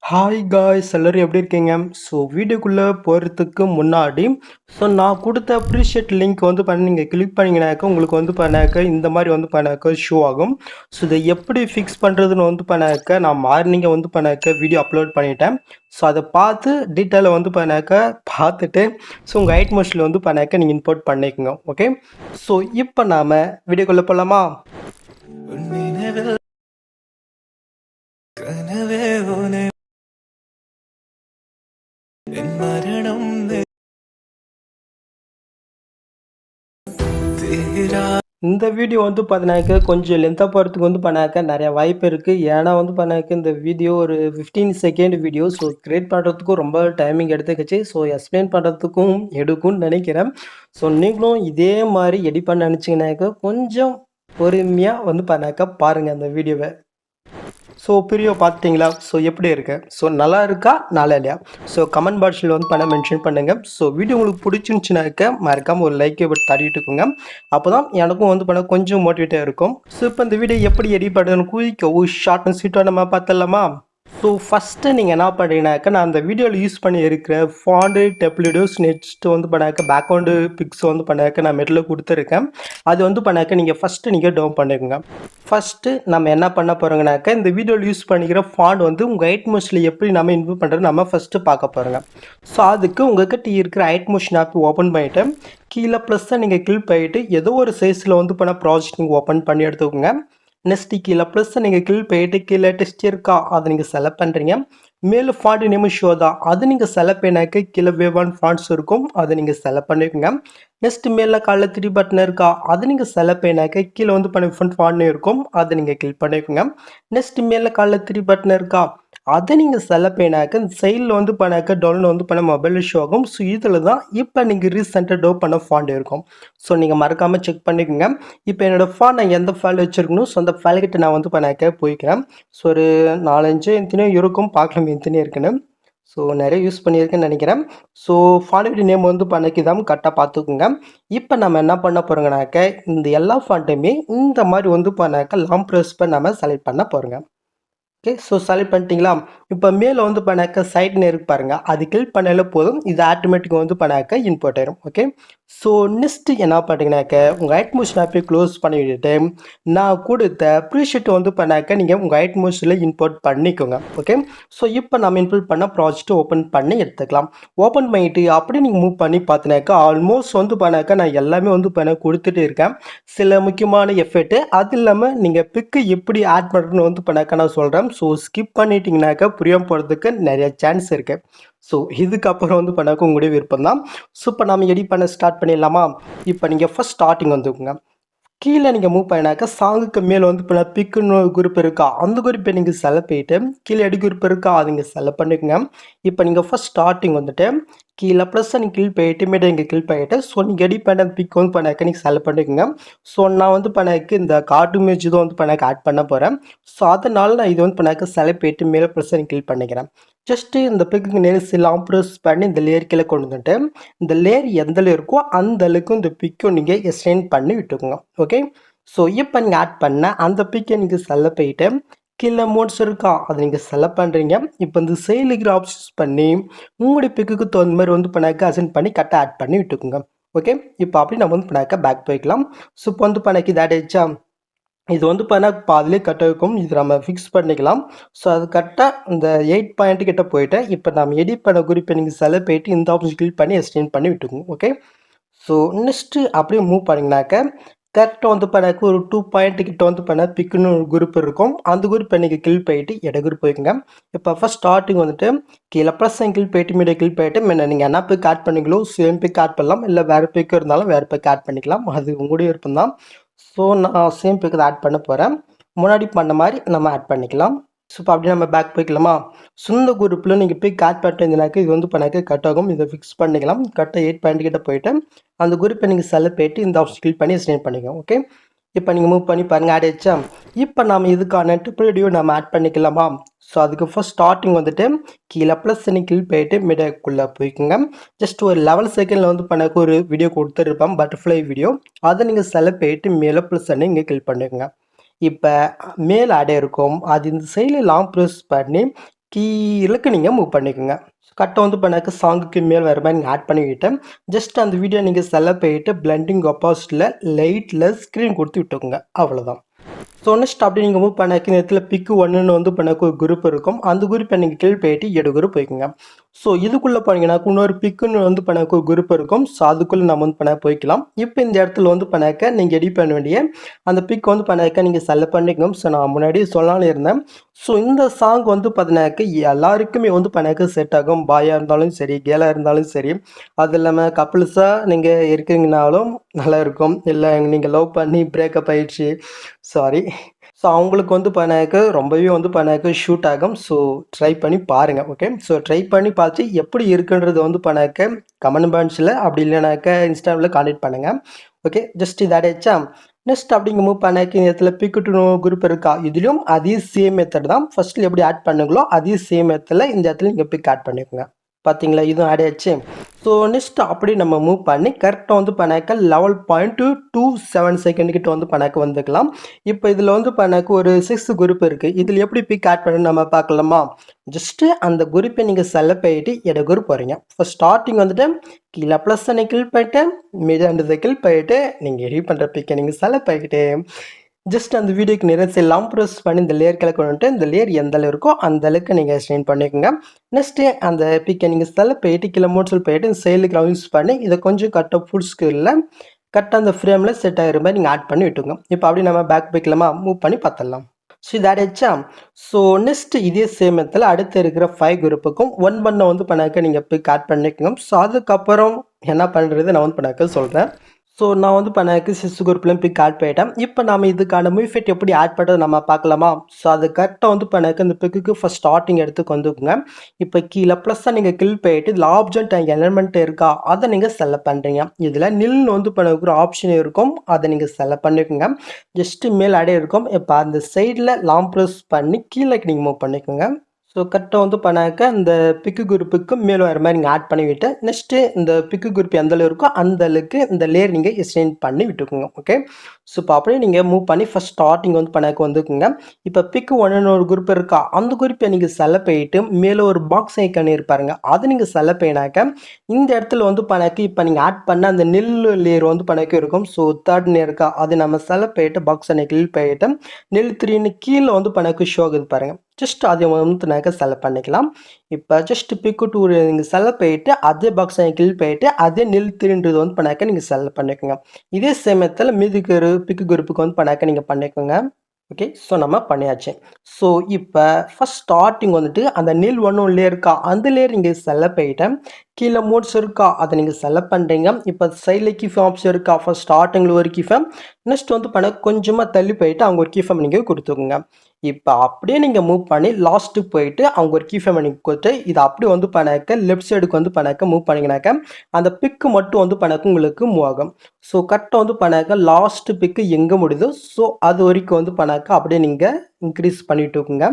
Hi guys எல்லோரும் எப்படி இருக்கீங்க? ஸோ வீடியோக்குள்ளே போகிறதுக்கு முன்னாடி நான் கொடுத்த அப்ரிஷியேட் லிங்க் நீங்கள் கிளிக் பண்ணிங்கனாக்கா உங்களுக்கு பண்ணாக்க இந்த மாதிரி பண்ணாக்க ஷோ ஆகும். ஸோ இதை எப்படி ஃபிக்ஸ் பண்ணுறதுன்னு பண்ணாக்க நான் மார்னிங்கை பண்ணாக்க வீடியோ அப்லோட் பண்ணிட்டேன். ஸோ அதை பார்த்து டீட்டெயிலை பண்ணாக்க பார்த்துட்டு உங்கள் ஹைட் மோஸ்டில் பண்ணாக்க நீங்கள் இம்போர்ட் பண்ணிக்கோங்க. ஓகே, ஸோ இப்போ நாம் வீடியோக்குள்ளே போகலாமா? இந்த வீடியோ பார்த்தினாக்க கொஞ்சம் லென்த்தாக போகிறதுக்கு பண்ணாக்க நிறைய வாய்ப்பு இருக்குது. ஏன்னா பண்ணாக்க இந்த வீடியோ ஒரு 15 செகண்ட் வீடியோ. ஸோ கிரியேட் பண்ணுறதுக்கும் ரொம்ப டைமிங் எடுத்துக்கிச்சு. ஸோ எக்ஸ்பிளைன் பண்ணுறதுக்கும் எடுக்கும்னு நினைக்கிறேன். ஸோ நீங்களும் இதே மாதிரி எடிட் பண்ண நினச்சிங்கனாக்க கொஞ்சம் பொறுமையாக பண்ணாக்க பாருங்கள் அந்த வீடியோவை. So video பார்த்துட்டிங்களா? ஸோ எப்படி இருக்கு? ஸோ நல்லா இருக்கா நல்லா இல்லையா? ஸோ கமெண்ட் பாக்ஸில் மென்ஷன் பண்ணுங்கள். ஸோ வீடியோ உங்களுக்கு பிடிச்சிருந்துச்சுனாக்க மறக்காமல் ஒரு லைக்கை தட்டிட்டுக்கோங்க. அப்போ தான் எனக்கும் கொஞ்சம் மோட்டிவேட்டாக இருக்கும். ஸோ இப்போ இந்த வீடியோ எப்படி எடிட் பண்ணுறதுன்னு குயிக்காக ஷார்ட் அண்ட் ஸ்வீட்டாக நம்ம பார்த்துடலாமா? ஸோ ஃபஸ்ட்டு நீங்கள் என்ன பண்ணுறீங்கனாக்கா நான் அந்த வீடியோவில் யூஸ் பண்ணி இருக்கிற ஃபாண்டு டெப்ளிடியோஸ் நெக்ஸ்ட்டு பண்ணாக்க பேக்ரவுண்டு பிக்ஸ் பண்ணாக்க நான் மெட்டில் கொடுத்துருக்கேன். அது பண்ணாக்க நீங்கள் ஃபஸ்ட்டு நீங்கள் டவுன் பண்ணிக்கோங்க. ஃபஸ்ட்டு நம்ம என்ன பண்ண போகிறோங்கனாக்கா இந்த வீடியோவில் யூஸ் பண்ணிக்கிற ஃபாண்ட் உங்கள் ஹைட் மோஷனில் எப்படி நம்ம இன்வெர்ட் பண்ணுறது நம்ம ஃபஸ்ட்டு பார்க்க போகிறோங்க. ஸோ அதுக்கு உங்கள்கிட்ட இருக்கிற ஹைட் மோஷன் ஆப் ஓப்பன் பண்ணிவிட்டு கீழே ப்ளஸ்ஸை நீங்கள் கிளிக் பண்ணிவிட்டு ஏதோ ஒரு சைஸில் பண்ண ப்ராஜெக்ட் நீங்கள் ஓப்பன் பண்ணி எடுத்துக்கோங்க. நெக்ஸ்ட் கீழே ப்ளஸ் நீங்கள் கிளிக் பண்ணிட்டு கீழே டெக்ஸ்ட் இருக்கா அதை நீங்கள் செலக்ட் பண்ணுறீங்க. மேலே ஃபாண்ட் நேம் ஷோ தான் அது நீங்கள் செலக்ட் பண்ணினாக்க கீழே வேவான் ஃபாண்ட்ஸ் இருக்கும் அதை நீங்கள் செலக்ட் பண்ணிக்கோங்க. நெக்ஸ்ட் மேலே காலைல 3 பட்டன் இருக்கா அது நீங்கள் செலக்ட் பண்ணினாக்க கீழே பண்ண ஃபாண்ட் இருக்கும் அதை நீங்கள் கிளிக் பண்ணிக்கோங்க. நெக்ஸ்ட் மேலே காலைல 3 பட்டன் இருக்கா அதை நீங்கள் செலக்ட் பண்ணினாக்க இந்த சைடில் பண்ணாக்க டவுன்லோட் பண்ண மொபைல் ஷோ ஆகும். ஸோ இதில் தான் இப்போ நீங்கள் ரீசெண்டாக டவுன் பண்ண ஃபாண்ட் இருக்கும். ஸோ நீங்கள் மறக்காமல் செக் பண்ணிக்கோங்க. இப்போ என்னோடய ஃபாண்ட் நான் எந்த ஃபைல் வச்சுருக்கணும் ஸோ அந்த ஃபைல்கிட்ட நான் பண்ணாக்க போய்க்கிறேன். ஸோ ஒரு 4-5 எத்தனையோ இருக்கும் பார்க்கலாம் எத்தனையோ இருக்குன்னு. ஸோ நிறைய யூஸ் பண்ணியிருக்கேன்னு நினைக்கிறேன். ஸோ ஃபாண்ட் நேம் பண்ணிக்கிதான் கரெக்டாக பார்த்துக்குங்க. இப்போ நம்ம என்ன பண்ண போகிறோங்கனாக்க இந்த எல்லா ஃபாண்ட்டுமே இந்த மாதிரி பண்ணாக்க லாங் ப்ரெஸ் பண்ண நம்ம செலக்ட் பண்ண போகிறோங்க. ஓகே, ஸோ செலக்ட் பண்ணிட்டீங்களா? இப்போ மேலே பண்ணாக்க சைட்னு இருக்கு பாருங்கள் அது கிளிக் பண்ணாலே போதும். இது ஆட்டோமேட்டிக்காக பண்ணாக்க இன்போர்ட் ஆயிரும். ஓகே, ஸோ நெக்ஸ்ட்டு என்ன பண்ணிங்கனாக்க உங்கள் ஹைட் மோஷன் ஆப்பை க்ளோஸ் பண்ணி விட்டுட்டு நான் கொடுத்த ப்ரீஷீட் பண்ணாக்க நீங்கள் உங்கள் ஹைட் மோஷனில் இம்போர்ட் பண்ணிக்கோங்க. ஓகே, ஸோ இப்போ நம்ம இம்போர்ட் பண்ண ப்ராஜெக்ட் ஓப்பன் பண்ணி எடுத்துக்கலாம். ஓப்பன் பண்ணிவிட்டு அப்படியே நீங்கள் மூவ் பண்ணி பார்த்தினாக்கா ஆல்மோஸ்ட் பண்ணாக்க நான் எல்லாமே பண்ண கொடுத்துட்டு இருக்கேன். சில முக்கியமான எஃபெக்ட்டு அது இல்லாமல் நீங்கள் பிக்கு எப்படி ஆட் பண்ணுறதுன்னு பண்ணாக்க நான் சொல்கிறேன். ஸோ ஸ்கிப் பண்ணிட்டீங்கனாக்கா புரியாமல் போகிறதுக்கு நிறைய சான்ஸ் இருக்குது. ஸோ இதுக்கப்புறம் பண்ணாக்க உங்களுடைய விருப்பம் தான். ஸோ இப்போ நம்ம எடிட் பண்ண ஸ்டார்ட் பண்ணிடலாமா? இப்போ நீங்கள் ஃபஸ்ட் ஸ்டார்டிங் வந்துக்குங்க. கீழே நீங்கள் மூவ் பண்ணினாக்கா சாங்குக்கு மேலே இப்போ பிக்குன்னு குரூப் இருக்கா அந்த குரூப்பை நீங்கள் செலக்ட் பண்ணிவிட்டு கீழே எடி குரூப் இருக்கா அதை நீங்கள் செலக்ட் பண்ணிக்கோங்க. இப்போ நீங்கள் ஃபஸ்ட் ஸ்டார்டிங் கீழே ப்ளஸ் நீங்கள் கிளிக் பண்ணிட்டு மீடியா நீங்கள் கிளிக் பண்ணிவிட்டு ஸோ நீங்கள் எடிட் பண்ண பிக் பண்ணாக்க நீங்கள் செலக்ட் பண்ணிக்கோங்க. ஸோ நான் பண்ணாக்க இந்த கார்ட்டூன் இமேஜ் தான் பண்ணாக்க ஆட் பண்ண போகிறேன். ஸோ அதனால் நான் இது பண்ணாக்க செலக்ட் பண்ணிட்டு மேலே ப்ளஸ் நீங்கள் கிளிக் பண்ணிக்கிறேன். ஜஸ்ட்டு இந்த பிக்கு நேரம் லாங் ப்ரெஸ் பண்ணி இந்த லேயர் கீழே கொண்டு வந்துட்டு இந்த லேயர் எந்த இருக்கோ அந்த அளவுக்கு இந்த பிக்கும் நீங்கள் எக்ஸ்டெண்ட் பண்ணி விட்டுக்கோங்க. ஓகே, ஸோ இப்போ நீங்கள் ஆட் பண்ண அந்த பிக்கை நீங்கள் செலக்ட் பண்ணிவிட்டு கீழே மோட்ஸ் இருக்கா அதை நீங்கள் செலக்ட் பண்ணுறீங்க. இப்போ இந்த செயலிக்கிற ஆப்ஷன்ஸ் பண்ணி உங்களுடைய பிக்குக்கு தகுந்த மாதிரி பண்ணாக்க அசைன் பண்ணி கரெக்டாக ஆட் பண்ணி விட்டுக்குங்க. ஓகே, இப்போ அப்படி நம்ம பண்ணாக்க பேக் போய்க்கலாம். ஸோ இப்போ பண்ணாக்க இது ஆட் ஆயிடுச்சா? இது பண்ணால் பாதிலே கரெக்டாக இருக்கும். இது நம்ம ஃபிக்ஸ் பண்ணிக்கலாம். ஸோ அது கரெக்டாக இந்த 8 பாயிண்ட் கிட்ட போயிட்டு இப்போ நம்ம எடிட் பண்ண குறிப்பை நீங்கள் செலக்ட் பண்ணிட்டு இந்த ஆப்ஷன் கிளிக் பண்ணி எக்ஸ்டெண்ட் பண்ணி விட்டுக்குங்க. ஓகே, ஸோ நெக்ஸ்ட்டு அப்படியே மூவ் பண்ணிங்கனாக்க கரெக்டாக பண்ணாக்க ஒரு 2 பாயிண்ட் கிட்ட பண்ண பிக்குன்னு ஒரு குரூப் இருக்கும். அந்த குரூப்பை நீங்கள் கிளிக் பண்ணிட்டு இட குரூப் போய்க்குங்க. இப்போ ஃபஸ்ட் ஸ்டார்டிங் கீழே ப்ளஸ் கிளிக் பண்ணிட்டு மீடியா கிளிக் பண்ணிட்டு முன்ன நீங்கள் என்ன பிக் ஆட் பண்ணிங்களோ சேம் பிக் ஆட் பண்ணலாம். இல்லை வேறு பிக் இருந்தாலும் வேறு பிக் ஆட் பண்ணிக்கலாம். அது உங்களுடைய விருப்பம் தான். ஸோ நான் சேம் பிக்கு ஆட் பண்ண போகிறேன். முன்னாடி பண்ண மாதிரி நம்ம ஆட் பண்ணிக்கலாம். ஸோ இப்போ அப்படியே நம்ம பேக் போய்க்கலாமா? சொந்த குரூப்பில் நீங்கள் பிக் ஆட் பண்ணிட்டீங்கனாக்க இது பண்ணாக்க கட் ஆகும். இதை ஃபிக்ஸ் பண்ணிக்கலாம். கரெக்டாக 8 பாயிண்ட் கிட்ட போயிட்டு அந்த குரூப்பை நீங்கள் செலக்ட் பண்ணிட்டு இந்த ஆப்ஷன் கிளிக் பண்ணி எக்ஸ்டெண்ட் பண்ணிக்கோங்க. ஓகே, இப்போ நீங்கள் மூவ் பண்ணி பாருங்கள் ஆட் ஆயிடுச்சா? இப்போ நம்ம இதுக்கான ட்ரிபிள் நம்ம ஆட் பண்ணிக்கலாமா? ஸோ அதுக்கு ஃபர்ஸ்ட் ஸ்டார்டிங் கீழே ப்ளஸ் நீங்கள் கிளிக் பண்ணிட்டு மீடியாக்குள்ளே போய்க்குங்க. ஜஸ்ட் ஒரு 11 செகண்டில் பண்ணாக்க ஒரு வீடியோ கொடுத்துருப்பேன் பட்டர்ஃப்ளை வீடியோ. அதை நீங்கள் செலக்ட் பண்ணிட்டு மேலே ப்ளஸ் இங்கே கிளிக் பண்ணிக்கோங்க. இப்போ மேல் ஆட் இருக்கும் அது இந்த சைடில் லாங் ப்ரெஸ் பண்ணி கீழக்கு நீங்கள் மூவ் பண்ணிக்கோங்க. கட்டை வந்து பண்ணாக்க சாங்குக்கு மேல் வர மாதிரி நீங்கள் ஆட் பண்ணிக்கிட்டு ஜஸ்ட் அந்த வீடியோ நீங்கள் செலக்ட் போயிட்டு பிளெண்டிங் ஆப்போசிட்டில் லைட்டில் ஸ்க்ரீன் கொடுத்து விட்டுக்கோங்க. அவ்வளோதான். ஸோ நெக்ஸ்ட் அப்படி நீங்கள் மூவ் பண்ணாக்க இந்த இடத்துல பிக்கு ஒன்றுன்னு வந்து பண்ணாக்க ஒரு குரூப் இருக்கும். அந்த குரூப்பை நீங்கள் கீழ் போயிட்டு எடு குரூப் போய்க்குங்க. ஸோ இதுக்குள்ளே போனீங்கன்னா இன்னொரு பிக்குன்னு வந்து பண்ணாக்க ஒரு குரூப் இருக்கும். ஸோ அதுக்குள்ளே நம்ம வந்து பண்ண போய்க்கலாம். இப்போ இந்த இடத்துல வந்து பண்ணாக்க நீங்கள் எடிட் பண்ண வேண்டிய அந்த பிக் வந்து பண்ணாக்க நீங்கள் செலக்ட் பண்ணிக்கணும். ஸோ நான் முன்னாடியே சொல்லலாம்னு இருந்தேன். ஸோ இந்த சாங் வந்து பார்த்தீங்கன்னாக்க எல்லாருக்குமே வந்து பண்ணாக்க செட் ஆகும். பாயாக இருந்தாலும் சரி, கேலாக இருந்தாலும் சரி, அது இல்லாமல் கப்புள்ஸாக நீங்கள் இருக்கீங்கனாலும் நல்லா இருக்கும். இல்லை நீங்கள் லவ் பண்ணி பிரேக்கப் ஆயிடுச்சு, சாரி, ஸோ அவங்களுக்கு வந்து பண்ணாக்க ரொம்பவே வந்து பண்ணாக்க ஷூட் ஆகும். ஸோ ட்ரை பண்ணி பாருங்கள். ஓகே, ஸோ ட்ரை பண்ணி பார்த்து எப்படி இருக்குன்றது வந்து பண்ணாக்க கமெண்ட் பாக்ஸில் அப்படி இல்லைனாக்கா இன்ஸ்டாவில் கான்டெக்ட் பண்ணுங்கள். ஓகே, ஜஸ்ட் இது ஆடிச்சா நெக்ஸ்ட் அப்படிங்க மூவ் பண்ணாக்க இந்த இடத்துல பிக்கு டு குரூப் இருக்கா, இதுலேயும் அதே சேம் மெத்தட் தான். ஃபஸ்ட்டில் எப்படி ஆட் பண்ணுங்களோ அதே சேம் மெத்தடில் இந்த இடத்துல நீங்கள் பிக் ஆட் பண்ணிக்கோங்க. பார்த்தீங்களா, இதுவும் ஆட் ஆயிடுச்சு. ஸோ நெக்ஸ்ட் அப்படி நம்ம மூவ் பண்ணி கரெக்டாக வந்து பண்ணாக்க 11.27 செகண்ட் கிட்ட வந்து பண்ணாக்க வந்துக்கலாம். இப்போ இதில் வந்து பண்ணாக்க ஒரு 6 குரூப் இருக்குது. இதில் எப்படி பிக் ஆட் பண்ணி நம்ம பார்க்கலாமா? ஜஸ்ட்டு அந்த குரூப்பை நீங்கள் செலக்ட் பண்ணிட்டு எட குரூப் வரீங்க. இப்போ ஸ்டார்டிங் வந்துட்டு கீழே ப்ளஸ் அன்னை கிளிக் பண்ணிட்டு மீது அந்த கிளிக் பண்ணிட்டு நீங்கள் எடிட் பண்ணுற பிக்கை நீங்கள் செலக்ட் பண்ணிக்கிட்டு ஜஸ்ட் அந்த வீடியோக்கு நிறைய லாங் ப்ரெஸ் பண்ணி இந்த லேயர் கிளக்க வந்துட்டு இந்த லேயர் எந்த அளவு இருக்கோ அந்த அளவுக்கு நீங்கள் ஸ்ட்ரெயின் பண்ணிக்கோங்க. நெக்ஸ்ட்டு அந்த பிக்கை நீங்கள் செலக்ட் போயிட்டு கீழே மோட்ஸில் போயிட்டு சைடுக்கு யூஸ் பண்ணி இதை கொஞ்சம் கரெக்டாக ஃபுல் ஸ்கில்ல கரெக்டாக அந்த ஃப்ரேமில் செட் ஆகிற மாதிரி நீங்கள் ஆட் பண்ணி விட்டுங்க. இப்போ அப்படி நம்ம பேக் பிக்லாமா மூவ் பண்ணி பார்த்துடலாம். ஸோ இது ஆடிச்சா. ஸோ நெக்ஸ்ட் இதே சேம் மெத்தடில் அடுத்து இருக்கிற 5 குரூப்புக்கும் 1 பண்ண வந்து பண்ணாக்க நீங்கள் பிக் ஆட் பண்ணிக்கோங்க. ஸோ அதுக்கப்புறம் என்ன பண்ணுறது நான் வந்து பண்ணாக்க சொல்கிறேன். ஸோ நான் வந்து பண்ணாக்க சிஸ் குரூப்லேயும் பிக் ஆட் பண்ணிட்டேன். இப்போ நம்ம இதுக்கான மூவிஃபெக்ட் எப்படி ஆட் பண்ணுறது நம்ம பார்க்கலாமா? ஸோ அது கரெக்டாக வந்து பண்ணாக்க இந்த பிக்குக்கு ஃபஸ்ட் ஸ்டார்டிங் எடுத்துக்கு வந்துக்குங்க. இப்போ கீழே ப்ளஸ்ஸாக நீங்கள் கிளிக் பண்ணிட்டு இதில் ஆப்ஜெக்ட் அண்ட் எலமெண்ட் இருக்கா அதை நீங்கள் செலக்ட் பண்ணுறீங்க. இதில் நில்னு வந்து பண்ண ஆப்ஷன் இருக்கும், அதை நீங்கள் செலக்ட் பண்ணிக்கோங்க. ஜஸ்ட்டு மேல் அடைய இருக்கும். இப்போ அந்த சைடில் லாங் ப்ரெஸ் பண்ணி கீழே நீங்கள் மூவ் பண்ணிக்கோங்க. ஸோ கரெக்டாக வந்து பண்ணாக்க இந்த பிக்கு குரூப்புக்கு மேலே வர மாதிரி நீங்கள் ஆட் பண்ணி விட்டு நெக்ஸ்ட்டு இந்த பிக்கு குரூப் எந்த அளவு இருக்கோ அந்த அளவுக்கு இந்த லேயர் நீங்கள் எக்ஸ்டெண்ட் பண்ணி விட்டுக்குங்க. ஓகே, ஸோ இப்போ அப்படியே நீங்கள் மூவ் பண்ணி ஃபஸ்ட் ஸ்டார்டிங் வந்து பண்ணாக்க வந்துக்குங்க. இப்போ பிக்கு ஒன்று ஒரு குரூப் இருக்கா, அந்த குரூப்பை நீங்கள் செலக்ட் பண்ணிட்டு மேலே ஒரு பாக்ஸ் ஐக்கான் இருப்பாருங்க, அதை நீங்கள் செலக்ட் பண்ணினாக்க இந்த இடத்துல வந்து பண்ணாக்க இப்போ நீங்கள் ஆட் பண்ண அந்த நெல் லேயர் வந்து பண்ணாக்க இருக்கும். ஸோ தேர்ட் லேயர் இருக்கா, அதை நம்ம செலக்ட் பண்ணிட்டு பாக்ஸ் அன்னை கிளிக் பண்ணிட்டு நெல் 3ன்னு கீழே வந்து பண்ணாக்க ஷோ ஆகுது பாருங்கள். ஜஸ்ட் அதை வந்து நாங்கள் செலக்ட் பண்ணிக்கலாம். இப்போ ஜஸ்ட் பிக்கு டூ நீங்கள் செலக்ட் பண்ணிட்டு அதே பாக்ஸை கிளிக் பண்ணிட்டு அதே நிறுத்துன்றது வந்து பண்ணாக்க நீங்கள் செலக்ட் பண்ணிக்கோங்க. இதே சமயத்தில் மீதிக்கு பிக்கு குரூப்புக்கு வந்து பண்ணாக்க நீங்கள் பண்ணிக்கோங்க. ஓகே, ஸோ நம்ம பண்ணியாச்சு. ஸோ இப்போ ஃபஸ்ட் ஸ்டார்டிங் வந்துட்டு அந்த நீல் ஒன்றும் லேயர் இருக்கா, அந்த லேயர் நீங்கள் செலக்ட் பண்ணிட்டேன். கீழே மோட்ஸ் இருக்கா, அதை நீங்கள் செலக்ட் பண்ணுறீங்க. இப்போ சைடில் கீஃபம் ஆப்ஷன் இருக்கா, ஃபஸ்ட் ஸ்டார்டிங்கில் ஒரு கீஃபம், நெக்ஸ்ட் வந்து பண்ண கொஞ்சமாக தள்ளி போயிட்டு அவங்க ஒரு கீஃபம் நீங்கள் கொடுத்துக்கோங்க. இப்போ அப்படியே நீங்கள் மூவ் பண்ணி லாஸ்ட்டுக்கு போயிட்டு அவங்க ஒரு கீஃபம் நீங்கள் கொடுத்து இதை அப்படியே வந்து பண்ணாக்க லெஃப்ட் சைடுக்கு வந்து பண்ணாக்க மூவ் பண்ணிங்கனாக்க அந்த பிக்கு மட்டும் வந்து பண்ணாக்க உங்களுக்கு மூவ் ஆகும். ஸோ கரெக்டாக வந்து பண்ணாக்க லாஸ்ட் பிக்கு எங்கே முடியுதோ ஸோ அது வரைக்கும் வந்து பண்ணாக்க அப்படியே நீங்கள் இன்க்ரீஸ் பண்ணிட்டு இருக்குங்க.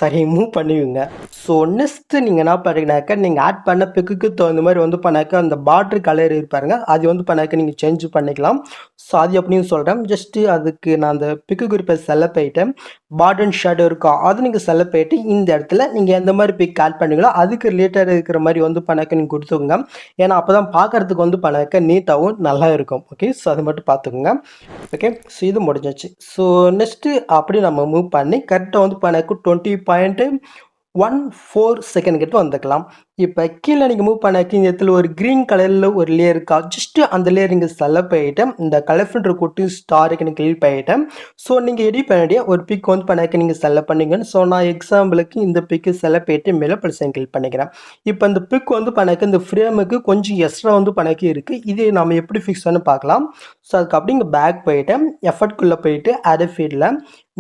சரி, மூவ் பண்ணுவீங்க. ஸோ நெக்ஸ்ட்டு நீங்கள் என்ன பண்ணுறீங்கனாக்கா நீங்கள் ஆட் பண்ண பிக்குக்கு தகுந்த மாதிரி வந்து பண்ணாக்க அந்த பார்டர் கலர் இருப்பாருங்க, அது வந்து பண்ணாக்க நீங்கள் சேஞ்ச் பண்ணிக்கலாம். ஸோ அது எப்படின்னு சொல்கிறேன். ஜஸ்ட்டு அதுக்கு நான் அந்த பிக்கு குறிப்பை செலக்ட் பண்ணிட்டேன். பார்டர் அண்ட் ஷேடோ இருக்கா, அது நீங்கள் செலக்ட் பண்ணிட்டு இந்த இடத்துல நீங்கள் எந்த மாதிரி பிக் ஆட் பண்ணுங்களோ அதுக்கு ரிலேட்டடாக இருக்கிற மாதிரி வந்து பண்ணாக்க நீங்கள் கொடுத்துக்கோங்க. ஏன்னா அப்போ தான் பார்க்குறதுக்கு வந்து பண்ணாக்க நீட்டாகவும் நல்லா இருக்கும். ஓகே, ஸோ அது மட்டும் பார்த்துக்கோங்க. ஓகே, ஸோ இது முடிஞ்சிச்சு. ஸோ நெக்ஸ்ட்டு அப்படி நம்ம மூவ் பண்ணி கரெக்டாக வந்து பண்ணாக்க 20.14 செகண்ட் கிட்ட வந்துக்கலாம். இப்போ கீழே நீங்கள் மூவ் பண்ணாக்க இந்த இடத்துல ஒரு க்ரீன் கலரில் ஒரு லேயர் இருக்கா, ஜஸ்ட்டு அந்த லேயர் நீங்கள் செலக்ட் பண்ணிவிட்டு இந்த கலர் ஃபில்டர் கொட்டி ஸ்டாருக்கு நீங்கள் கிளிக் பண்ணிவிட்டேன். ஸோ நீங்கள் எடிட் பண்ணிய ஒரு பிக் வந்து பண்ணாக்க நீங்கள் செலக்ட் பண்ணிங்கன்னு. ஸோ நான் எக்ஸாம்பிளுக்கு இந்த பிக்கு செலக்ட் பண்ணிட்டு மேலே ப்ளஸ் கிளிக் பண்ணிக்கிறேன். இப்போ இந்த பிக் வந்து பண்ணாக்க இந்த ஃப்ரேமுக்கு கொஞ்சம் எக்ஸ்ட்ரா வந்து பண்ணாக்க இருக்குது, இது நம்ம எப்படி ஃபிக்ஸ் பண்ணி பார்க்கலாம். ஸோ அதுக்கு அப்படி இங்கே பேக் போயிட்டு எஃபர்ட்குள்ளே போயிட்டு அட் ஃபீல்டில்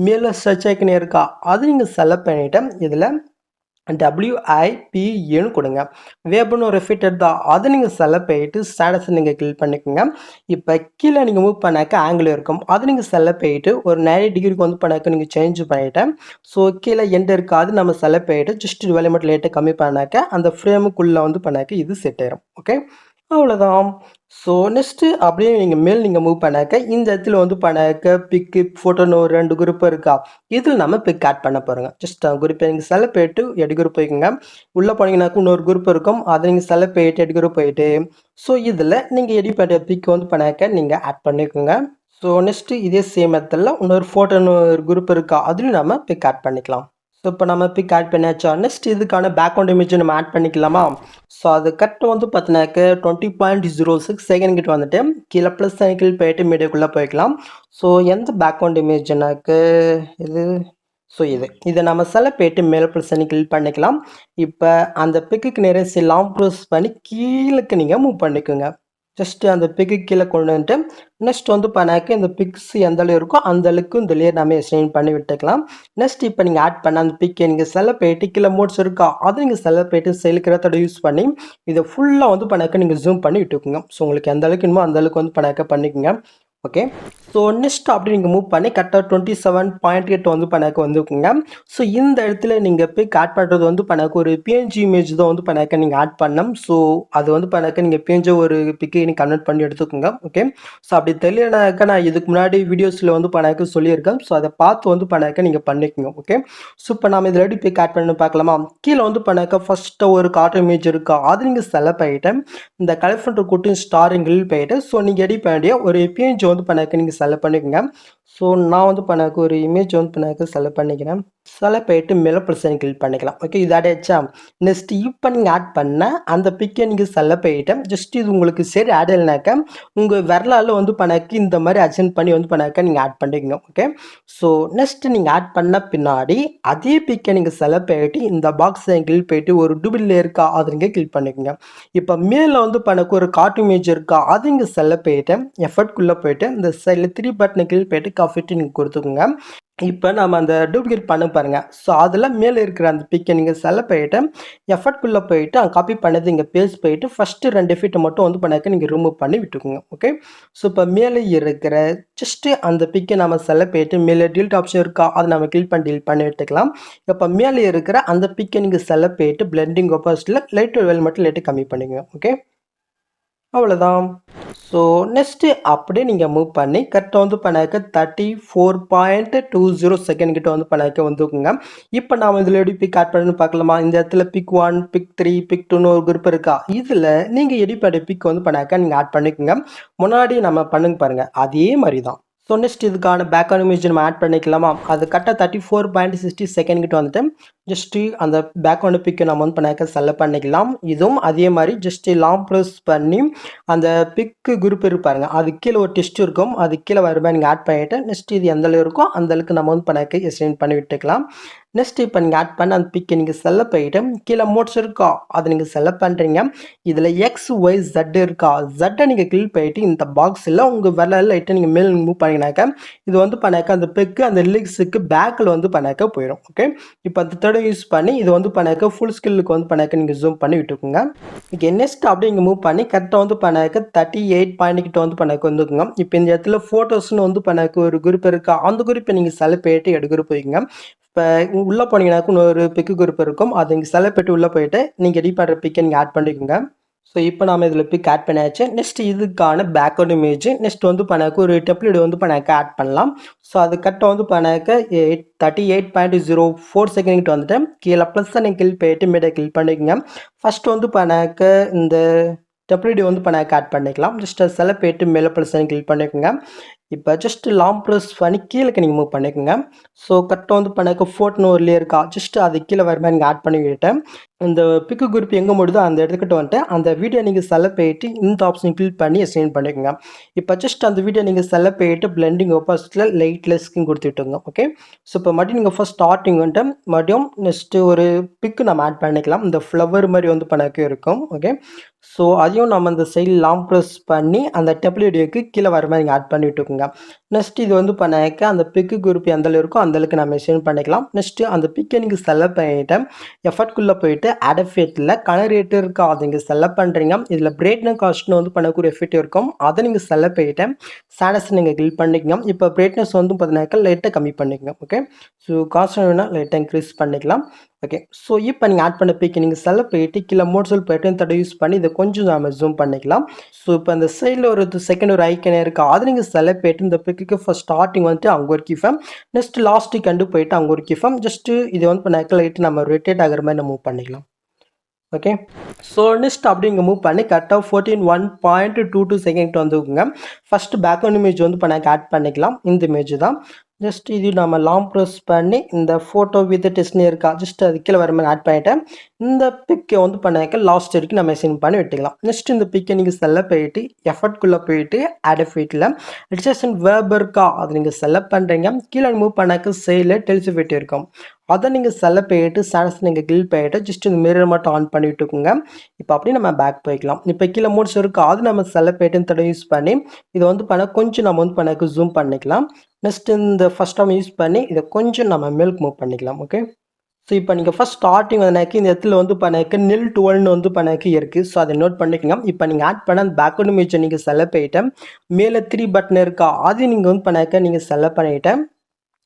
மேலே சர்ச் ஐக்கனே இருக்கா, அது நீங்கள் செலக்ட் பண்ணிவிட்டு இதில் WIPன்னு கொடுங்க. வேப்னு ஒரு எஃபெக்ட் தான், அதை நீங்கள் செலக்ட் பண்ணிட்டு ஸ்டேட்டஸை நீங்கள் கிளிக் பண்ணிக்கோங்க. இப்போ கீழே நீங்கள் மூவ் பண்ணாக்க ஆங்கிள் இருக்கும், அதை நீங்கள் செலக்ட் பண்ணிட்டு ஒரு 90 டிகிரிக்கு வந்து பண்ணாக்க நீங்கள் சேஞ்ச் பண்ணிவிட்டேன். ஸோ கீழே எண்ட் இருக்காது நம்ம செலக்ட் பண்ணிட்டு ஜஸ்ட் வேலை மட்டும் லேட்டாக கம்மி பண்ணாக்க அந்த ஃப்ரேமுக்குள்ளே வந்து பண்ணாக்க இது செட் ஆயிரும். ஓகே, அவ்வளோதான். ஸோ நெக்ஸ்ட்டு அப்படியே நீங்க மூவ் பண்ணாக்க, இந்த இடத்துல வந்து பண்ணாக்க பிக்கு, ஃபோட்டோன்னு ஒரு 2 குரூப் இருக்கா? இதில நம்ம பிக் ஆட் பண்ண போறோங்க. ஜஸ்ட் குரூப்ப நீங்க செலக்ட் பண்ணிட்டு எட் குரூப் போய்க்கோங்க. உள்ள போனீங்கன்னாக்க இன்னொரு குரூப் இருக்கும். அத நீங்க செலக்ட் பண்ணிட்டு எட் குரூப் போயிட்டு, ஸோ இதில நீங்க எடிட் பண்ண பிக் வந்து பண்ணாக்க நீங்க ஆட் பண்ணிக்கோங்க. ஸோ நெக்ஸ்ட்டு இதே சேம் மெத்தட்ல இன்னொரு ஃபோட்டோன்னு ஒரு குரூப் இருக்கா? அதிலயும் நம்ம பிக் ஆட் பண்ணிக்கலாம். ஸோ இப்போ நம்ம பிக் ஆட் பண்ணியாச்சா? நெக்ஸ்ட் இதுக்கான பேக்ரவுண்ட் இமேஜ் நம்ம ஆட் பண்ணிக்கலாமா? ஸோ அது கரெக்ட் வந்து பார்த்தீங்கன்னாக்க 20.06 செகண்ட் கிட்ட வந்துட்டு கீழே ப்ளஸ் சைக்கிள் போயிட்டு மீடியாக்குள்ளே போய்க்கலாம். ஸோ எந்த பேக்ரவுண்ட் இமேஜ்னாக்க இது இதை நம்ம செலக்ட் போயிட்டு மேலே ப்ளஸ் கிளிக் பண்ணிக்கலாம். இப்போ அந்த பிக்குக்கு நிறைய லாங் ப்ரெஸ் பண்ணி கீழேக்கு நீங்கள் மூவ் பண்ணிக்கோங்க. ஜஸ்ட் அந்த பிக்கு கீழே கொண்டு வந்துட்டு நெக்ஸ்ட் வந்து பண்ணாக்க இந்த பிக்ஸ் எந்த அளவு இருக்கோ அந்த அளவுக்கு இந்த லேயர் நம்ம எக்ஸ்டெண்ட் பண்ணி விட்டுக்கலாம். நெக்ஸ்ட் இப்போ நீங்கள் ஆட் பண்ண அந்த பிக்கை நீங்கள் செலக்ட் பண்ணிட்டு கீழே மோட்ஸ் இருக்கா அதை நீங்கள் செலக்ட் பண்ணிட்டு செலுக்கிறதோட யூஸ் பண்ணி இதை ஃபுல்லாக வந்து பண்ணாக்க நீங்கள் ஜூம் பண்ணி விட்டுக்குங்க. ஸோ உங்களுக்கு எந்த அளவுக்கு வேணுமோ அந்த அளவுக்கு வந்து பண்ணாக்க பண்ணிக்கோங்க. ஓகே. ஸோ நெக்ஸ்ட் அப்படி நீங்கள் மூவ் பண்ணி கரெக்டாக 27.8 வந்து பண்ணாக்க வந்துக்குங்க. ஸோ இந்த இடத்துல நீங்கள் பிக் ஆட் பண்ணுறது வந்து பண்ணாக்க ஒரு பிஎன்ஜி இமேஜ் தான் வந்து பண்ணாக்க நீங்கள் ஆட் பண்ணணும். ஸோ அது வந்து பண்ணாக்க நீங்கள் பிஎன்ஜி ஒரு பிக்கை நீங்கள் கன்வெர்ட் பண்ணி எடுத்துக்கோங்க. ஓகே. ஸோ அப்படி தெரியலனாக்கா நான் இதுக்கு முன்னாடி வீடியோஸில் வந்து பண்ணாக்க சொல்லியிருக்கேன். ஸோ அதை பார்த்து வந்து பண்ணாக்க நீங்கள் பண்ணிக்கோங்க. ஓகே. ஸோ இப்போ நம்ம இதில் எப்படி பிக் ஆட் பண்ணி பார்க்கலாமா? கீழே வந்து பண்ணாக்க ஃபஸ்ட்டு ஒரு கார்ட்டூன் இமேஜ் இருக்கா அது நீங்கள் செலக்ட் பண்ணிட்டு இந்த கலெக்ட் பண்ணுற கூட்டும் ஸ்டாரிங்கில் போயிட்டு ஸோ நீங்கள் எடிட் பண்ண வேண்டிய ஒரு பிஎன்ஜி வந்து பண்ணாக்க நீங்கள் செலக்ட் பண்ணிக்கோங்க. ஸோ நான் வந்து பண்ணாக்க ஒரு இமேஜ் வந்து பண்ணாக்க செலக்ட் பண்ணிக்கிறேன். செலக்ட் பண்ணிட்டு மேலே ப்ளஸ் கிளிக் பண்ணிக்கலாம். ஓகே. இது ஆடாச்சா? நெக்ஸ்ட் இப்போ நீங்கள் ஆட் பண்ண அந்த பிக்கை நீங்கள் செலக்ட் பண்ணிட்டு ஜஸ்ட் இது உங்களுக்கு சரி ஆட் இல்லைனாக்க உங்கள் விரலால் வந்து பண்ணாக்க இந்த மாதிரி அட்ஜென்ட் பண்ணி வந்து பண்ணாக்க நீங்கள் ஆட் பண்ணிக்கோங்க. ஓகே. ஸோ நெக்ஸ்ட் நீங்கள் ஆட் பண்ண பின்னாடி அதே பிக்கை நீங்கள் செலக்ட் பண்ணிட்டு இந்த பாக்ஸ் கிளிக் பண்ணிட்டு ஒரு டூபிள் இருக்கா அதை நீங்கள் கிளிக் பண்ணிக்கோங்க. இப்போ மேலே வந்து பண்ணாக்க ஒரு கார்ட்டூன் இமேஜ் இருக்கா அது இங்கே செலக்ட் பண்ணிட்டு எஃபர்ட்குள்ளே போயிட்டு இந்த சைடில் 3 பட்டனை கிளிக் பண்ணிட்டு காஃபிட்டு நீங்கள் கொடுத்துக்கோங்க. இப்போ நம்ம அந்த டூப்ளிகேட் பண்ண பாருங்க. ஸோ அதில் மேலே இருக்கிற அந்த பிக்கை நீங்கள் செலக்ட் பண்ணிட்டு எஃபர்ட்குள்ளே போயிட்டு காப்பி பண்ணது இங்கே பேஸ்ட் போயிட்டு ஃபஸ்ட்டு 2 எஃபெக்ட்டை மட்டும் வந்து பண்ணாக்க நீங்கள் ரிமூவ் பண்ணி விட்டுக்கோங்க. ஓகே. ஸோ இப்போ மேலே இருக்கிற ஜஸ்ட்டு அந்த பிக்கை நம்ம செலக்ட் பண்ணிட்டு மேலே டீல்ட் ஆப்ஷன் இருக்கா அதை நம்ம கிளிக் பண்ணி டீல் பண்ணி விட்டுக்கலாம். இப்போ மேலே இருக்கிற அந்த பிக்கை நீங்கள் செலக்ட் பண்ணிட்டு பிளெண்டிங் ஒப்பாசிட்டியில் லைட் வெல் மட்டும் லைட்டு கம்மி பண்ணிக்கோங்க. ஓகே. அவ்வளோதான். ஸோ நெக்ஸ்ட்டு அப்படியே நீங்கள் மூவ் பண்ணி கரெக்டாக வந்து பண்ணாக்க 34.20 செகண்ட் கிட்ட வந்து பண்ணாக்க வந்துக்குங்க. இப்போ நாம் இதில் எப்படி பிக் ஆட் பண்ணணும்னு பார்க்கலாமா? இந்த இடத்துல பிக் 1, பிக் 3, பிக் 2ன்னு ஒரு குரூப் இருக்கா? இதில் நீங்கள் எடிட் பண்ண பிக் வந்து பண்ணாக்க நீங்கள் ஆட் பண்ணிக்கோங்க. முன்னாடி நம்ம பண்ணுங்க பாருங்கள் அதே மாதிரி தான். ஸோ நெக்ஸ்ட் இதுக்கான பேக்ரவுண்ட் இமேஜ் நம்ம ஆட் பண்ணிக்கலாமா? அது கரெக்டாக 34.60 செகண்ட் கிட்ட வந்துட்டு ஜஸ்ட்டு அந்த பேக்ரவுண்ட் பிக்கை நம்ம வந்து பண்ணாக்க செலக்ட் பண்ணிக்கலாம். இதுவும் அதே மாதிரி ஜஸ்ட்டு லாங் ப்ரெஸ் பண்ணி அந்த பிக்கு குரூப் இருப்பாருங்க அது கீழே ஒரு டெஸ்ட் இருக்கும். அது கீழே வர மாதிரி நீங்கள் ஆட் பண்ணிவிட்டு நெக்ஸ்ட் இது எந்த அளவு இருக்கோ அந்த அளவுக்கு நம்ம வந்து பண்ணாக்க எக்ஸ்டெண்ட் பண்ணி விட்டுக்கலாம். நெக்ஸ்ட் இப்போ நீங்கள் ஆட் பண்ண அந்த பிக்கை நீங்கள் செலக்ட் பண்ணிவிட்டு கீழே மோட்ஸ் இருக்கா அதை நீங்கள் செலக்ட் பண்ணுறீங்க. இதில் எக்ஸ் ஒய் ஜெட் இருக்கா ஜெட்டை நீங்கள் கிளிக் பண்ணிவிட்டு இந்த பாக்ஸில் உங்கள் விரலில் லைட்டாக நீங்கள் மேல் மூவ் பண்ணிங்கனாக்க இது வந்து பண்ணாக்க அந்த பிக்கு அந்த லிரிக்ஸுக்கு பேக்கில் வந்து பண்ணாக்க போயிடும். ஓகே. இப்போ அந்த தேர்ட் யூஸ் பண்ணி இது வந்து பண்ணாக்க ஃபுல் ஸ்கில்லுக்கு வந்து பண்ணாக்க நீங்கள் ஜூம் பண்ணி விட்டுக்குங்க. ஓகே. நெக்ஸ்ட் அப்படியே இங்கே மூவ் பண்ணி கரெக்டாக வந்து பண்ணாக்க 38 கிட்ட வந்து பண்ணாக்க வந்துக்குங்க. இப்போ இந்த இடத்துல ஃபோட்டோஸ்னு வந்து பண்ணாக்க ஒரு குரூப் இருக்கா அந்த குரூப்பை நீங்கள் செலக்ட் பண்ணிட்டு எடுக்கிற போய்க்குங்க. இப்போ உள்ளே போனீங்கன்னாக்க இன்னொரு பிக்கு குரூப் இருக்கும். அது இங்கே செலக்ட் பண்ணிட்டு உள்ளே போயிட்டு நீங்கள் எடிட் பண்ணுற பிக்கை நீங்கள் ஆட் பண்ணிக்கோங்க. ஸோ இப்போ நம்ம இதில் பிக் ஆட் பண்ணியாச்சு. நெக்ஸ்ட் இதுக்கான பேக்ரவுண்ட் இமேஜ் நெக்ஸ்ட் வந்து பண்ணாக்க ஒரு டெம்ப்ளேட் வந்து பண்ணாக்க ஆட் பண்ணலாம். ஸோ அது கரெக்டாக வந்து பண்ணாக்க 38.04 செகண்ட் கிட்ட வந்துட்டு கீழே ப்ளஸ் நீங்கள் கிளிக் பண்ணிட்டு மீடியா கிளிக் பண்ணிக்கோங்க. ஃபஸ்ட்டு வந்து பண்ணாக்க இந்த டெம்ப்ளேட் வந்து பண்ணாக்க ஆட் பண்ணிக்கலாம். ஜஸ்ட் அதை செலக்ட் பண்ணிட்டு மேலே ப்ளஸ் கிளிக் பண்ணிக்கோங்க. இப்போ ஜஸ்ட் லாங் ப்ரெஸ் பண்ணி கீழே நீங்கள் மூவ் பண்ணிக்கோங்க. ஸோ கரெக்டாக வந்து பண்ணாக்க ஃபோட்டோன்னு ஒரு லேயர் இருக்கா ஜஸ்ட் அது கீழே வர மாதிரி நீங்கள் ஆட் பண்ணி விட்டேன். இந்த பிக்கு குரூப் எங்கே முடியுதோ அந்த இடத்துக்கிட்ட வந்துட்டு அந்த வீடியோ நீங்கள் செலக்ட் பண்ணிட்டு இந்த ஆப்ஷன் கிளிக் பண்ணி எக்ஸ்டெண்ட் பண்ணிக்கோங்க. இப்போ ஜஸ்ட் அந்த வீடியோ நீங்கள் செலக்ட் பண்ணிட்டு பிளெண்டிங் ஒப்பாசிட்டியில் லைட்லெஸ்க்கும் கொடுத்துட்டுங்க. ஓகே. ஸோ இப்போ மறுபடியும் நீங்கள் ஃபஸ்ட் ஸ்டார்டிங் வந்துட்டு மறுபடியும் நெக்ஸ்ட்டு ஒரு பிக்கு நம்ம ஆட் பண்ணிக்கலாம். இந்த ஃப்ளவர் மாதிரி வந்து பண்ணாக்க இருக்கும். ஓகே. ஸோ அதையும் நம்ம அந்த சைடில் லாங் ப்ரெஸ் பண்ணி அந்த டெம்ப்ளேட்டுக்கு கீழே வர மாதிரி நீங்கள் ஆட் பண்ணி விட்டுக்குங்க. நெக்ஸ்ட் இது வந்து பண்ணாக்க அந்த பிக்கு குரூப் எந்த அளவு இருக்கோ அந்த அளவுக்கு நம்ம எக்ஸ்டெண்ட் பண்ணிக்கலாம். நெக்ஸ்ட்டு அந்த பிக்கை நீங்கள் செலக்ட் பண்ணிவிட்டு எஃபர்ட்குள்ளே போயிட்டு ஆட் எஃபெக்ட்டில் கலர் ரேட்டு இருக்கா அதை நீங்கள் செலக்ட் பண்ணுறீங்க. இதில் பிரைட்னஸ் காஸ்ட்னு வந்து பண்ணக்கூடிய எஃபெக்ட் இருக்கும். அதை நீங்கள் செலக்ட் பண்ணிவிட்டு ஸ்டாண்டர்ஸ் நீங்கள் கிளிக் பண்ணிக்கோங்க. இப்போ பிரைட்னஸ் வந்து பார்த்தீங்கன்னாக்கா லைட்டாக கம்மி பண்ணிக்கோங்க. ஓகே. ஸோ காஸ்ட் வேணால் லைட்டாக இன்க்ரீஸ் பண்ணிக்கலாம். ஓகே. ஸோ இப்போ நீங்க ஆட் பண்ண பிக் நீங்க செலக்ட் போயிட்டு கீழ மோட் செல் போயிட்டு இந்த தடவ யூஸ் பண்ணி இத கொஞ்சம் நாம ஜூம் பண்ணிக்கலாம். ஸோ இப்போ அந்த சைடுல ஒரு செகண்ட் ஒரு ஐகான் இருக்கு. அத நீங்க செலக்ட் போயிட்டு இந்த பிக்குக்கு ஃபர்ஸ்ட் ஸ்டார்ட்டிங் வந்துட்டு அங்க ஒரு கீ ஃப்ரேம். நெக்ஸ்ட் லாஸ்ட்டுக்கு கொண்டு போயிட்டு அங்க ஒரு கீ ஃப்ரேம். ஜஸ்ட் இது வந்து பண்ணாக்க லைட்டா நம்ம ரொட்டேட் ஆகுற மாரி நம்ம மூவ் பண்ணிக்கலாம். ஓகே. ஸோ நெக்ஸ்ட் அப்படி இங்க மூவ் பண்ணி கரெக்ட்டா 141.22 செகண்ட் வந்துக்குங்க. ஃபர்ஸ்ட் பேக்ரவுண்ட் இமேஜ் வந்து பண்ணாக்க ஆட் பண்ணிக்கலாம். இந்த இமேஜ் தான். ஜஸ்ட் இது நம்ம லாங் ப்ரெஸ் பண்ணி இந்த ஃபோட்டோ வித் டெஸ்ட்னு இருக்கா ஜஸ்ட் அது கீழ வர மாரி ஆட் பண்ணிட்டேன். இந்த பிக்க வந்து பண்ணாக்க லாஸ்ட் வரைக்கும் நம்ம சென்ட் பண்ணி விட்டுக்கலாம். நெக்ஸ்ட் இந்த பிக்க நீங்க செலக்ட் போயிட்டு எஃபர்ட்குள்ள போயிட்டு ஆட் எஃபெக்ட்ல ரிஜெக்ஷன் வெர்ப் இருக்கா அது நீங்க செலக்ட் பண்றீங்க. கீழ மூவ் பண்ணாக்க சைடுல டெல்ஸ் எஃபெக்ட் இருக்கும். அத நீங்க செலக்ட் போயிட்டு சான்ஸ் நீங்க கிளிக் பண்ணிட்டு ஜஸ்ட் இந்த மிரர் மட்டும் ஆன் பண்ணி விட்டுக்குங்க. இப்போ அப்படியே நம்ம பேக் போய்க்கலாம். இப்போ கீழ மோட்ஸ் இருக்கா அது நம்ம செலக்ட் போயிட்டு இந்த தடவ யூஸ் பண்ணி இத வந்து பண்ண கொஞ்சம் நம்ம வந்து பண்ணாக்க ஜூம் பண்ணிக்கலாம். நெக்ஸ்ட் இந்த ஃபர்ஸ்ட் டைம் யூஸ் பண்ணி இத கொஞ்சம் நம்ம மேலுக்கு மூவ் பண்ணிக்கலாம். ஓகே. ஸோ இப்போ நீங்க ஃபர்ஸ்ட் ஸ்டார்ட்டிங் வந்தனாக்க இந்த இடத்துல வந்து பண்ணாக்க நில் 12ன்னு வந்து பண்ணாக்க இருக்கு. ஸோ அத நோட் பண்ணிக்கங்க. இப்போ நீங்க ஆட் பண்ண அந்த பேக்வர்ட் இமேஜ் நீங்க செலக்ட் பண்ணிட்டு மேல 3 பட்டன் இருக்கா அது நீங்க வந்து பண்ணாக்க நீங்க செலக்ட் பண்ணிட்டு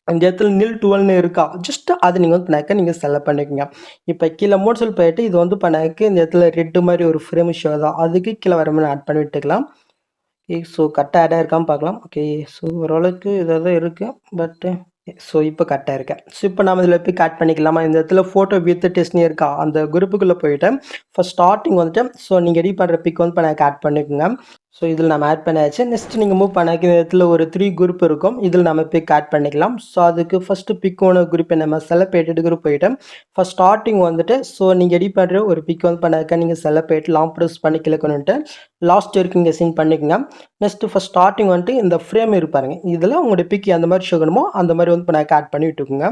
அந்த இடத்துல நில் 12ன்னு இருக்கா ஜஸ்ட் அது நீங்க வந்து பண்ணாக்க நீங்க செலக்ட் பண்ணிக்கங்க. இப்போ கீழ மோட் செல் போயிட்டு இது வந்து பண்ணாக்க இந்த இடத்துல ரெட் மாரி ஒரு ஃப்ரேம் ஷோ தான். அதுக்கு கீழ வர மாரி ஆட் பண்ணி விட்டுக்கலாம். ஸோ கரெக்ட்டா ஆட் ஆயிருக்கான்னு பார்க்கலாம். ஓகே. ஸோ ஓரளவுக்கு இதா தான் இருக்கு. பட் ஸோ இப்போ கரெக்ட்டா இருக்கு. ஸோ இப்போ நாம இதில போய் ஆட் பண்ணிக்கலாமா? இந்த இடத்துல ஃபோட்டோ வித் டெஸ்ட்னு இருக்கா அந்த குரூப்புக்குள்ள போயிட்டு ஃபர்ஸ்ட் ஸ்டார்ட்டிங் வந்துட்டு ஸோ நீங்க எடிட் பண்ற பிக் வந்து பண்ணாக்க ஆட் பண்ணிக்கோங்க. ஸோ இதில நம்ம ஆட் பண்ணியாச்சு. நெக்ஸ்ட் நீங்க மூவ் பண்ணாக்க இந்த இடத்துல ஒரு 3 குரூப் இருக்கும். இதில நம்ம பிக் ஆட் பண்ணிக்கலாம். ஸோ அதுக்கு ஃபர்ஸ்ட் பிக்கோட குரூப்பை நம்ம செலக்ட் பண்ணிட்டு குரூப் போயிட்டு ஃபர்ஸ்ட் ஸ்டார்ட்டிங் வந்துட்டு ஸோ நீங்க எடிட் பண்ற ஒரு பிக் வந்து பண்ணாக்க நீங்க செலக்ட் பண்ணிட்டு லாங் பிரஸ் பண்ணி கிளிக்கணுன்ட்டு லாஸ்ட் வரைக்கும் இங்க சென்ட் பண்ணிக்கங்க. நெக்ஸ்ட் ஃபர்ஸ்ட் ஸ்டார்ட்டிங் வந்துட்டு இந்த ஃப்ரேம் இருப்பாருங்க. இதில உங்களுடைய பிக் எந்த மாதிரி ஷோ வேணுமோ அந்த மாதிரி வந்து பண்ணாக்க ஆட் பண்ணி விட்டுக்குங்க.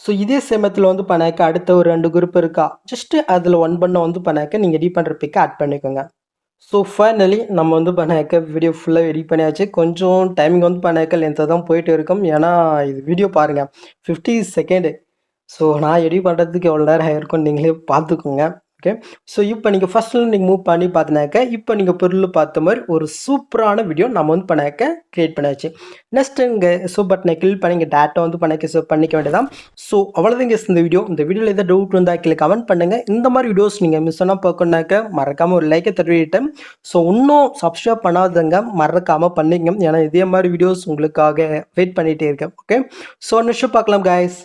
ஸோ இதே சேமத்தில் வந்து பண்ணாக்க அடுத்த ஒரு 2 குரூப் இருக்கா ஜஸ்ட் அதில் ஒன் பண்ண வந்து பண்ணாக்க நீங்கள் எடிட் பண்ணுற பிக்கை ஆட் பண்ணிக்கோங்க. ஸோ ஃபைனலி நம்ம வந்து பண்ணாக்க வீடியோ ஃபுல்லாக எடிட் பண்ணியாச்சு. கொஞ்சம் டைமிங் வந்து பண்ணாக்க லென்த்தாக தான் போயிட்டு இருக்கும். ஏன்னா இது வீடியோ பாருங்கள் 50 செகண்டு. ஸோ நான் எடிட் பண்ணுறதுக்கு எவ்வளோ நேரம் ஆயிருக்கும் நீங்களே பார்த்துக்கோங்க. ஓகே. ஸோ இப்போ நீங்கள் ஃபஸ்ட்டில் நீங்கள் மூவ் பண்ணி பார்த்தினாக்க இப்போ நீங்கள் பொருள் பார்த்த மாதிரி ஒரு சூப்பரான வீடியோ நம்ம வந்து பண்ணாக்க க்ரியேட் பண்ணியாச்சு. நெக்ஸ்ட் இங்கே ஸோ பட்டனை கிளிக் பண்ணி இங்கே டேட்டா வந்து பண்ணாக்க ஸோ பண்ணிக்க வேண்டியதான். ஸோ அவ்வளோதான் guys இந்த வீடியோ. இந்த வீடியோவில் எதாவது டவுட் வந்தால் கீழே கமெண்ட் பண்ணுங்கள். இந்த மாதிரி வீடியோஸ் நீங்கள் மிஸ் பண்ணால் பார்க்கணுனாக்க மறக்காமல் ஒரு லைக்கை தட்டிவிட்டேன். ஸோ இன்னும் சப்ஸ்கிரைப் பண்ணாதவங்க மறக்காமல் பண்ணிங்க. ஏன்னா இதே மாதிரி வீடியோஸ் உங்களுக்காக வெயிட் பண்ணிகிட்டே இருக்கேன். ஓகே. ஸோ நெக்ஸ்ட் பார்க்கலாம் guys.